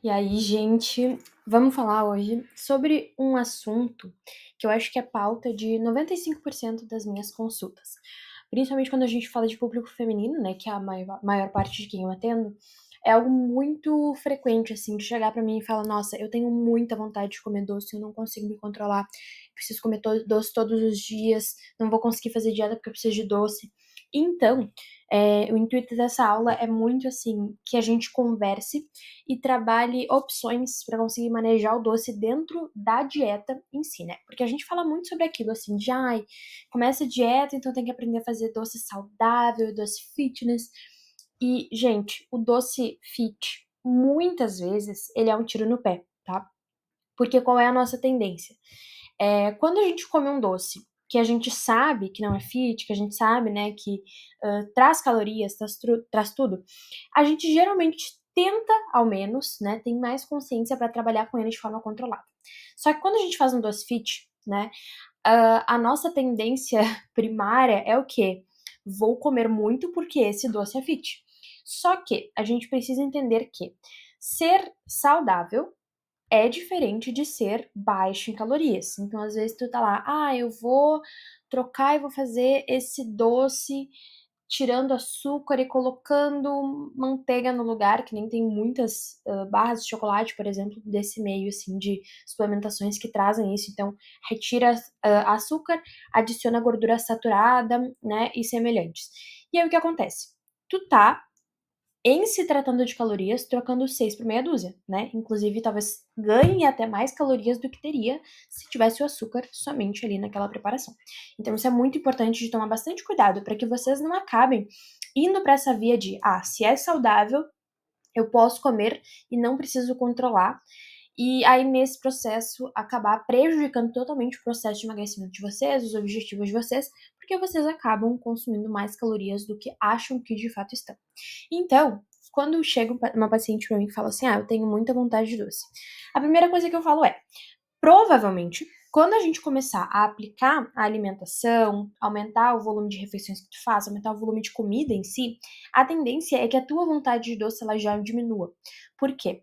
E aí, gente, vamos falar hoje sobre um assunto que eu acho que é pauta de 95% das minhas consultas. Principalmente quando a gente fala de público feminino, né, que é a maior parte de quem eu atendo, é algo muito frequente, assim, de chegar pra mim e falar: Nossa, eu tenho muita vontade de comer doce, eu não consigo me controlar, preciso comer doce todos os dias, não vou conseguir fazer dieta porque eu preciso de doce. Então, o intuito dessa aula é muito assim, que a gente converse e trabalhe opções para conseguir manejar o doce dentro da dieta em si, né? Porque a gente fala muito sobre aquilo assim, de ai, começa a dieta, então tem que aprender a fazer doce saudável, doce fitness. E, gente, o doce fit, muitas vezes, ele é um tiro no pé, tá? Porque qual é a nossa tendência? Quando a gente come um doce que a gente sabe que não é fit, que a gente sabe, né, que traz calorias, traz tudo, a gente geralmente tenta, ao menos, né, tem mais consciência para trabalhar com ele de forma controlada. Só que quando a gente faz um doce fit, né, a nossa tendência primária é o quê? Vou comer muito porque esse doce é fit. Só que a gente precisa entender que ser saudável é diferente de ser baixo em calorias. Então, às vezes, tu tá lá, eu vou trocar e vou fazer esse doce tirando açúcar e colocando manteiga no lugar, que nem tem muitas barras de chocolate, por exemplo, desse meio, assim, de suplementações que trazem isso. Então, retira açúcar, adiciona gordura saturada, né, e semelhantes. E aí, o que acontece? Tu tá em se tratando de calorias, trocando 6 por meia dúzia, né? Inclusive, talvez ganhe até mais calorias do que teria se tivesse o açúcar somente ali naquela preparação. Então, isso é muito importante de tomar bastante cuidado para que vocês não acabem indo para essa via de, se é saudável, eu posso comer e não preciso controlar. E aí, nesse processo, acabar prejudicando totalmente o processo de emagrecimento de vocês, os objetivos de vocês, porque vocês acabam consumindo mais calorias do que acham que de fato estão. Então, quando chega uma paciente pra mim e fala assim, eu tenho muita vontade de doce, a primeira coisa que eu falo é, provavelmente, quando a gente começar a aplicar a alimentação, aumentar o volume de refeições que tu faz, aumentar o volume de comida em si, a tendência é que a tua vontade de doce ela já diminua. Por quê?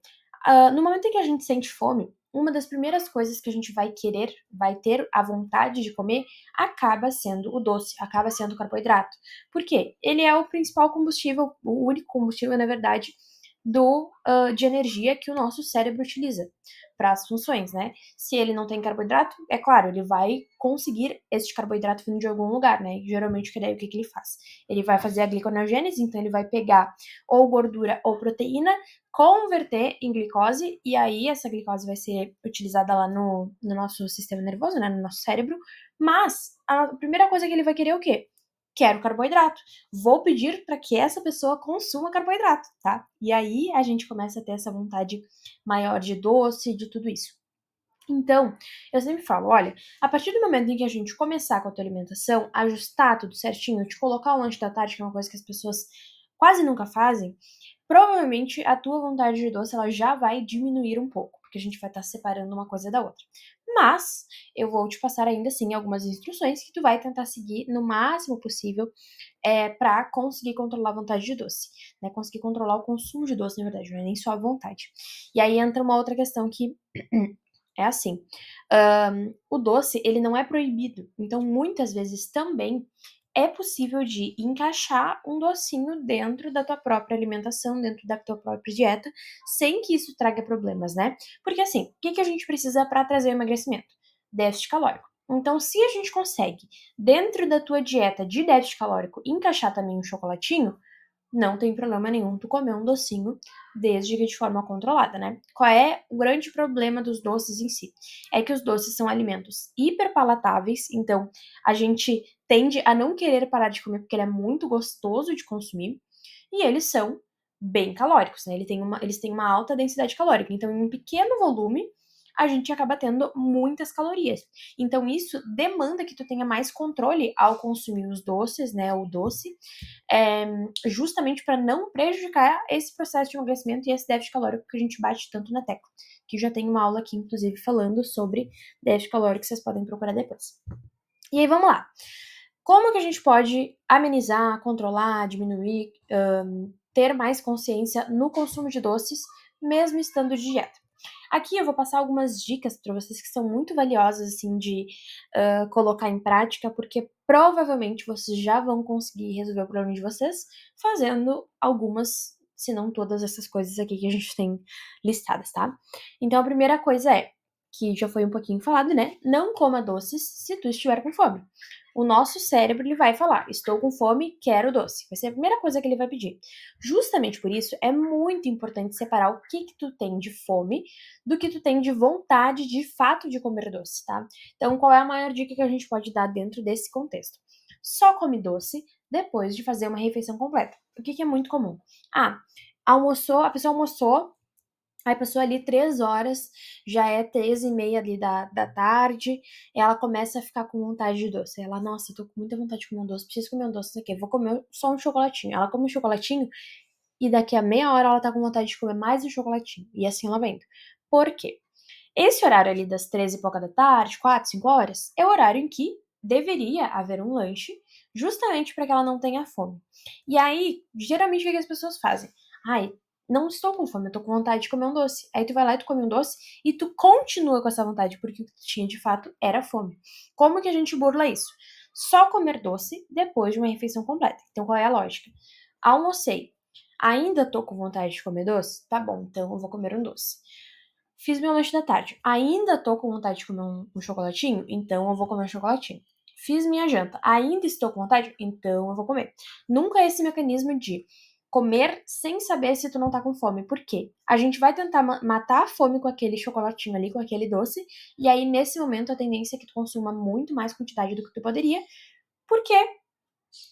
No momento em que a gente sente fome, uma das primeiras coisas que a gente vai querer, vai ter a vontade de comer, acaba sendo o doce, acaba sendo o carboidrato. Por quê? Ele é o principal combustível, o único combustível, na verdade, de energia que o nosso cérebro utiliza para as funções, né? Se ele não tem carboidrato, é claro, ele vai conseguir esse carboidrato vindo de algum lugar, né? E geralmente, o que ele faz? Ele vai fazer a gliconeogênese, então ele vai pegar ou gordura ou proteína, converter em glicose, e aí essa glicose vai ser utilizada lá no nosso sistema nervoso, né? No nosso cérebro. Mas a primeira coisa que ele vai querer é o quê? Quero carboidrato. Vou pedir para que essa pessoa consuma carboidrato, tá? E aí a gente começa a ter essa vontade maior de doce, de tudo isso. Então, eu sempre falo, olha, a partir do momento em que a gente começar com a tua alimentação, ajustar tudo certinho, te colocar o lanche da tarde, que é uma coisa que as pessoas quase nunca fazem, provavelmente a tua vontade de doce ela já vai diminuir um pouco, porque a gente vai estar separando uma coisa da outra. Mas eu vou te passar ainda assim algumas instruções que tu vai tentar seguir no máximo possível para conseguir controlar a vontade de doce, né? Conseguir controlar o consumo de doce, na verdade, não é nem só a vontade. E aí entra uma outra questão que é assim, o doce ele não é proibido, então muitas vezes também é possível de encaixar um docinho dentro da tua própria alimentação, dentro da tua própria dieta, sem que isso traga problemas, né? Porque assim, o que a gente precisa para trazer o emagrecimento? Déficit calórico. Então, se a gente consegue, dentro da tua dieta de déficit calórico, encaixar também um chocolatinho, não tem problema nenhum tu comer um docinho, desde que de forma controlada, né? Qual é o grande problema dos doces em si? É que os doces são alimentos hiperpalatáveis, então a gente tende a não querer parar de comer porque ele é muito gostoso de consumir, e eles são bem calóricos, né? Eles têm uma alta densidade calórica, então em um pequeno volume a gente acaba tendo muitas calorias. Então isso demanda que tu tenha mais controle ao consumir os doces, né? O doce, é, justamente para não prejudicar esse processo de emagrecimento e esse déficit calórico que a gente bate tanto na tecla. Que já tem uma aula aqui, inclusive, falando sobre déficit calórico, que vocês podem procurar depois. E aí, vamos lá. Como que a gente pode amenizar, controlar, diminuir, ter mais consciência no consumo de doces mesmo estando de dieta. Aqui eu vou passar algumas dicas para vocês que são muito valiosas, assim, de colocar em prática, porque provavelmente vocês já vão conseguir resolver o problema de vocês fazendo algumas, se não todas essas coisas aqui que a gente tem listadas, tá? Então a primeira coisa é, que já foi um pouquinho falado, né? Não coma doces se tu estiver com fome. O nosso cérebro ele vai falar: estou com fome, quero doce. Vai ser a primeira coisa que ele vai pedir. Justamente por isso é muito importante separar o que tu tem de fome do que tu tem de vontade de fato de comer doce, tá? Então, qual é a maior dica que a gente pode dar dentro desse contexto? Só come doce depois de fazer uma refeição completa. O que é muito comum? Ah, almoçou, a pessoa almoçou, aí passou ali 3 horas, já é 3h30 ali da tarde, ela começa a ficar com vontade de doce. Ela, nossa, tô com muita vontade de comer um doce, preciso comer um doce aqui, vou comer só um chocolatinho. Ela come um chocolatinho e daqui a meia hora ela tá com vontade de comer mais um chocolatinho. E assim ela vai indo. Por quê? Esse horário ali das 13 e pouca da tarde, 4, 5 horas, é o horário em que deveria haver um lanche, justamente para que ela não tenha fome. E aí, geralmente, o que as pessoas fazem? Ai, não estou com fome, eu tô com vontade de comer um doce. Aí tu vai lá e tu come um doce e tu continua com essa vontade, porque o que tu tinha de fato era fome. Como que a gente burla isso? Só comer doce depois de uma refeição completa. Então, qual é a lógica? Almocei. Ainda tô com vontade de comer doce? Tá bom, então eu vou comer um doce. Fiz meu lanche da tarde. Ainda tô com vontade de comer um chocolatinho? Então eu vou comer um chocolatinho. Fiz minha janta. Ainda estou com vontade? Então eu vou comer. Nunca é esse mecanismo de comer sem saber se tu não tá com fome. Por quê? A gente vai tentar matar a fome com aquele chocolatinho ali, com aquele doce, e aí nesse momento a tendência é que tu consuma muito mais quantidade do que tu poderia, porque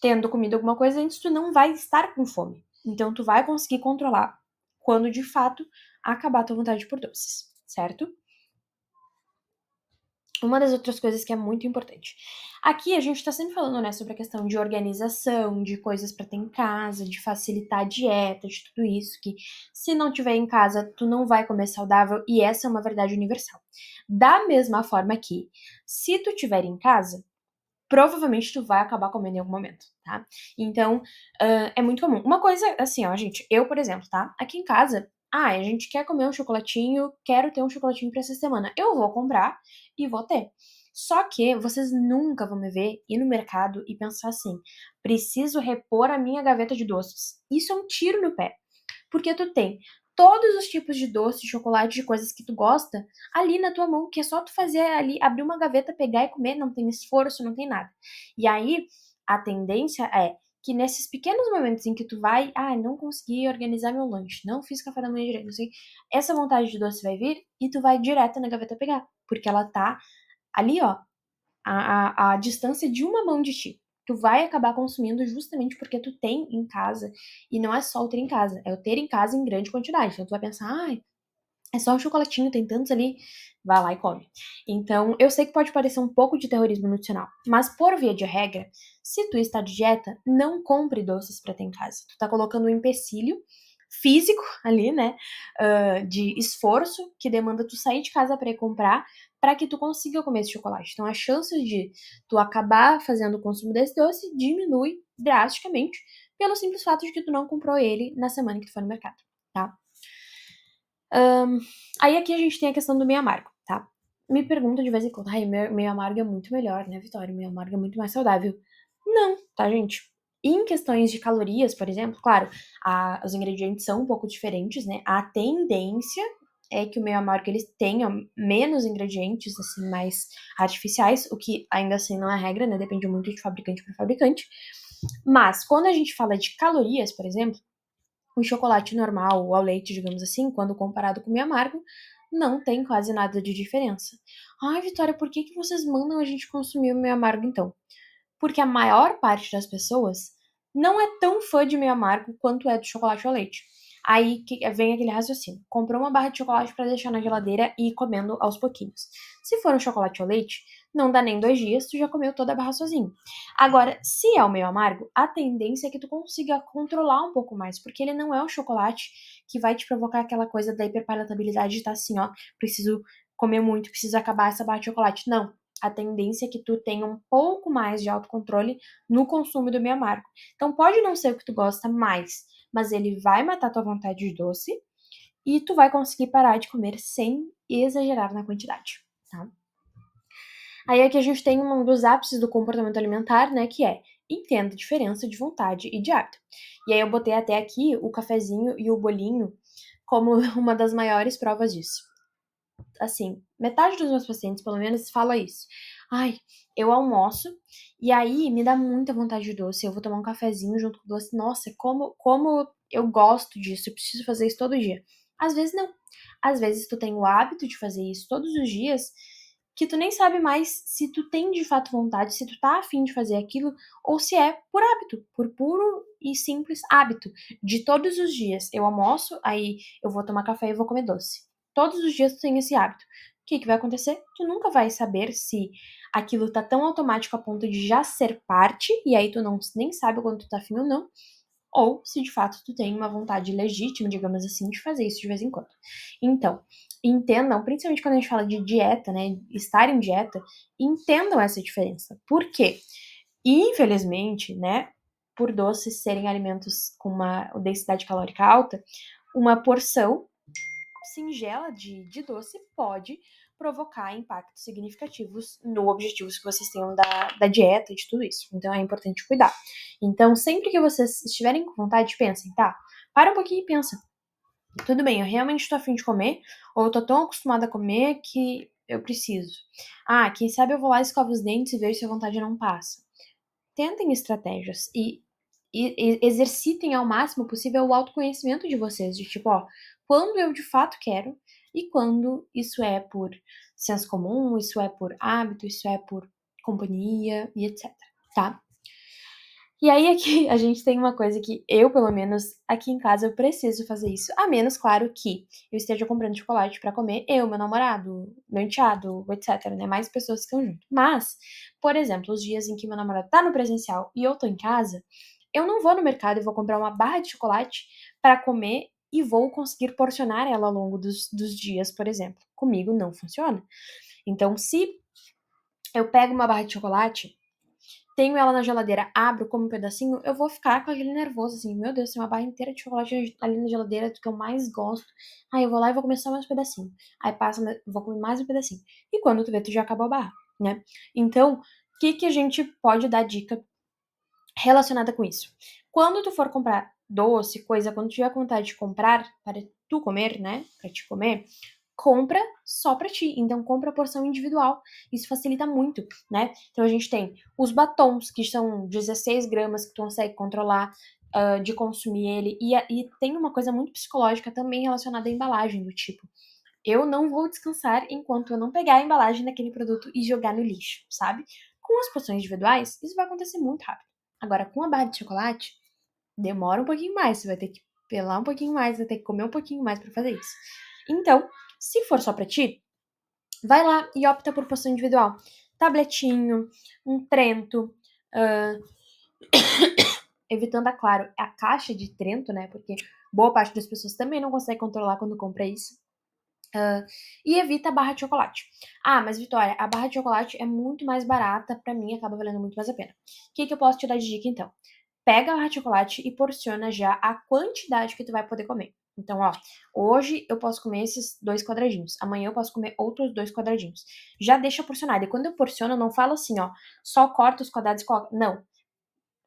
tendo comido alguma coisa antes, tu não vai estar com fome. Então tu vai conseguir controlar quando de fato acabar a tua vontade por doces, certo? Uma das outras coisas que é muito importante. Aqui a gente tá sempre falando, né, sobre a questão de organização, de coisas para ter em casa, de facilitar a dieta, de tudo isso, que se não tiver em casa, tu não vai comer saudável, e essa é uma verdade universal. Da mesma forma que, se tu tiver em casa, provavelmente tu vai acabar comendo em algum momento, tá? Então, é muito comum. Uma coisa, assim, ó, gente, eu, por exemplo, tá? Aqui em casa, a gente quer comer um chocolatinho, quero ter um chocolatinho pra essa semana. Eu vou comprar e vou ter. Só que vocês nunca vão me ver ir no mercado e pensar assim: preciso repor a minha gaveta de doces. Isso é um tiro no pé. Porque tu tem todos os tipos de doce, chocolate, de coisas que tu gosta ali na tua mão, que é só tu fazer ali, abrir uma gaveta, pegar e comer, não tem esforço, não tem nada. E aí, a tendência é que nesses pequenos momentos em que tu vai, não consegui organizar meu lanche, não fiz café da manhã direito, não sei, essa vontade de doce vai vir e tu vai direto na gaveta pegar, porque ela tá ali, ó, a distância de uma mão de ti. Tu vai acabar consumindo justamente porque tu tem em casa. E não é só o ter em casa, é o ter em casa em grande quantidade. Então tu vai pensar, é só um chocolatinho, tem tantos ali. Vai lá e come. Então, eu sei que pode parecer um pouco de terrorismo nutricional, mas por via de regra, se tu está de dieta, não compre doces para ter em casa. Tu tá colocando um empecilho físico ali, né, de esforço que demanda tu sair de casa para ir comprar para que tu consiga comer esse chocolate. Então, a chance de tu acabar fazendo o consumo desse doce diminui drasticamente pelo simples fato de que tu não comprou ele na semana que tu foi no mercado, tá? Aí aqui a gente tem a questão do meio amargo, tá? Me pergunta de vez em quando, meio amargo é muito melhor, né, Vitória? Meio amargo é muito mais saudável. Não, tá, gente? Em questões de calorias, por exemplo, claro, os ingredientes são um pouco diferentes, né? A tendência é que o meio amargo eles tenham menos ingredientes, assim, mais artificiais, o que ainda assim não é regra, né? Depende muito de fabricante para fabricante. Mas quando a gente fala de calorias, por exemplo, o chocolate normal ou ao leite, digamos assim, quando comparado com o meio amargo, não tem quase nada de diferença. Ai, Vitória, por que que vocês mandam a gente consumir o meio amargo então? Porque a maior parte das pessoas não é tão fã de meio amargo quanto é do chocolate ao leite. Aí vem aquele raciocínio. Comprou uma barra de chocolate para deixar na geladeira e ir comendo aos pouquinhos. Se for um chocolate ao leite, não dá nem 2 dias, tu já comeu toda a barra sozinho. Agora, se é o meio amargo, a tendência é que tu consiga controlar um pouco mais, porque ele não é um chocolate que vai te provocar aquela coisa da hiperpalatabilidade de estar assim, ó, preciso comer muito, preciso acabar essa barra de chocolate. Não, a tendência é que tu tenha um pouco mais de autocontrole no consumo do meio amargo. Então pode não ser o que tu gosta mais, mas ele vai matar tua vontade de doce e tu vai conseguir parar de comer sem exagerar na quantidade, tá? Aí aqui a gente tem um dos ápices do comportamento alimentar, né, que é entenda a diferença de vontade e de hábito. E aí eu botei até aqui o cafezinho e o bolinho como uma das maiores provas disso. Assim, metade dos meus pacientes, pelo menos, fala isso. Ai, eu almoço e aí me dá muita vontade de doce. Eu vou tomar um cafezinho junto com o doce. Nossa, como eu gosto disso. Eu preciso fazer isso todo dia. Às vezes não. Às vezes tu tem o hábito de fazer isso todos os dias que tu nem sabe mais se tu tem de fato vontade, se tu tá afim de fazer aquilo ou se é por hábito, por puro e simples hábito de todos os dias. Eu almoço, aí eu vou tomar café e vou comer doce. Todos os dias tu tem esse hábito. O que vai acontecer? Tu nunca vai saber se aquilo tá tão automático a ponto de já ser parte, e aí tu não, nem sabe quando tu tá afim ou não, ou se de fato tu tem uma vontade legítima, digamos assim, de fazer isso de vez em quando. Então, entendam, principalmente quando a gente fala de dieta, né, estar em dieta, entendam essa diferença. Por quê? Infelizmente, né, por doces serem alimentos com uma densidade calórica alta, uma porção singela de doce pode provocar impactos significativos no objetivos que vocês tenham da dieta e de tudo isso. Então é importante cuidar. Então, sempre que vocês estiverem com vontade, pensem, tá? Para um pouquinho e pensa. Tudo bem, eu realmente estou afim de comer, ou eu tô tão acostumada a comer que eu preciso. Ah, quem sabe eu vou lá, escovo os dentes e vejo se a vontade não passa. Tentem estratégias e exercitem ao máximo possível o autoconhecimento de vocês, de tipo, ó, quando eu de fato quero e quando isso é por senso comum, isso é por hábito, isso é por companhia e etc, tá? E aí aqui a gente tem uma coisa que eu, pelo menos, aqui em casa eu preciso fazer isso. A menos, claro, que eu esteja comprando chocolate pra comer, eu, meu namorado, meu enteado, etc, né? Mais pessoas que estão junto. Mas, por exemplo, os dias em que meu namorado tá no presencial e eu tô em casa, eu não vou no mercado e vou comprar uma barra de chocolate pra comer e vou conseguir porcionar ela ao longo dos dias, por exemplo. Comigo não funciona. Então, se eu pego uma barra de chocolate, tenho ela na geladeira, abro, como um pedacinho, eu vou ficar com aquele nervoso, assim, meu Deus, tem uma barra inteira de chocolate ali na geladeira, do que eu mais gosto. Aí eu vou lá e vou comer só mais um pedacinho. Aí passa, vou comer mais um pedacinho. E quando tu vê, tu já acabou a barra, né? Então, o que a gente pode dar dica relacionada com isso? Quando tu for comprar doce, coisa, quando tu tiver vontade de comprar para tu comer, né, pra te comer, compra só pra ti. Então, compra a porção individual. Isso facilita muito, né? Então, a gente tem os batons, que são 16 gramas, que tu consegue controlar de consumir ele. E tem uma coisa muito psicológica também relacionada à embalagem, do tipo, eu não vou descansar enquanto eu não pegar a embalagem daquele produto e jogar no lixo, sabe? Com as porções individuais, isso vai acontecer muito rápido. Agora, com a barra de chocolate, demora um pouquinho mais. Você vai ter que pelar um pouquinho mais, vai ter que comer um pouquinho mais pra fazer isso. Então, se for só pra ti, vai lá e opta por porção individual. Tabletinho, um Trento, uh, evitando, é claro, a caixa de Trento, né? Porque boa parte das pessoas também não consegue controlar quando compra isso. E evita a barra de chocolate. Ah, mas Vitória, a barra de chocolate é muito mais barata, pra mim acaba valendo muito mais a pena. O que eu posso te dar de dica então? Pega a barra de chocolate e porciona já a quantidade que tu vai poder comer. Então, ó, hoje eu posso comer esses 2 quadradinhos, amanhã eu posso comer outros 2 quadradinhos. Já deixa porcionado. E quando eu porciono, eu não falo assim, ó, só corta os quadrados e coloca. Não.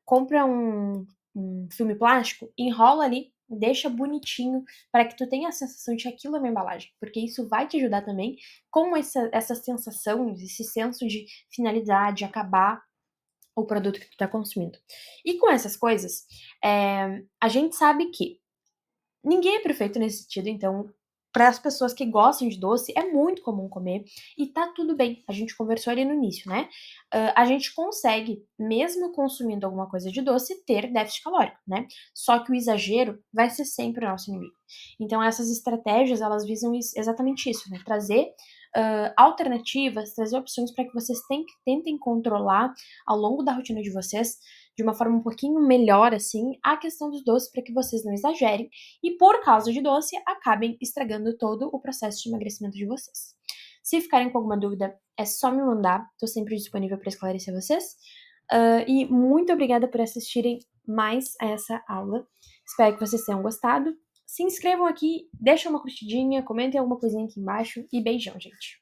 Compra um filme plástico, enrola ali, deixa bonitinho para que tu tenha a sensação de que aquilo é uma embalagem, porque isso vai te ajudar também com essa sensação, esse senso de finalidade, acabar o produto que tu tá consumindo. E com essas coisas, a gente sabe que ninguém é perfeito nesse sentido, então, para as pessoas que gostam de doce, é muito comum comer e tá tudo bem. A gente conversou ali no início, né? A gente consegue, mesmo consumindo alguma coisa de doce, ter déficit calórico, né? Só que o exagero vai ser sempre o nosso inimigo. Então, essas estratégias, elas visam exatamente isso, né? Trazer alternativas, trazer opções para que vocês tentem controlar ao longo da rotina de vocês de uma forma um pouquinho melhor, assim, a questão dos doces para que vocês não exagerem e, por causa de doce, acabem estragando todo o processo de emagrecimento de vocês. Se ficarem com alguma dúvida, é só me mandar, estou sempre disponível para esclarecer vocês. E muito obrigada por assistirem mais a essa aula. Espero que vocês tenham gostado. se inscrevam aqui, deixem uma curtidinha, comentem alguma coisinha aqui embaixo e beijão, gente.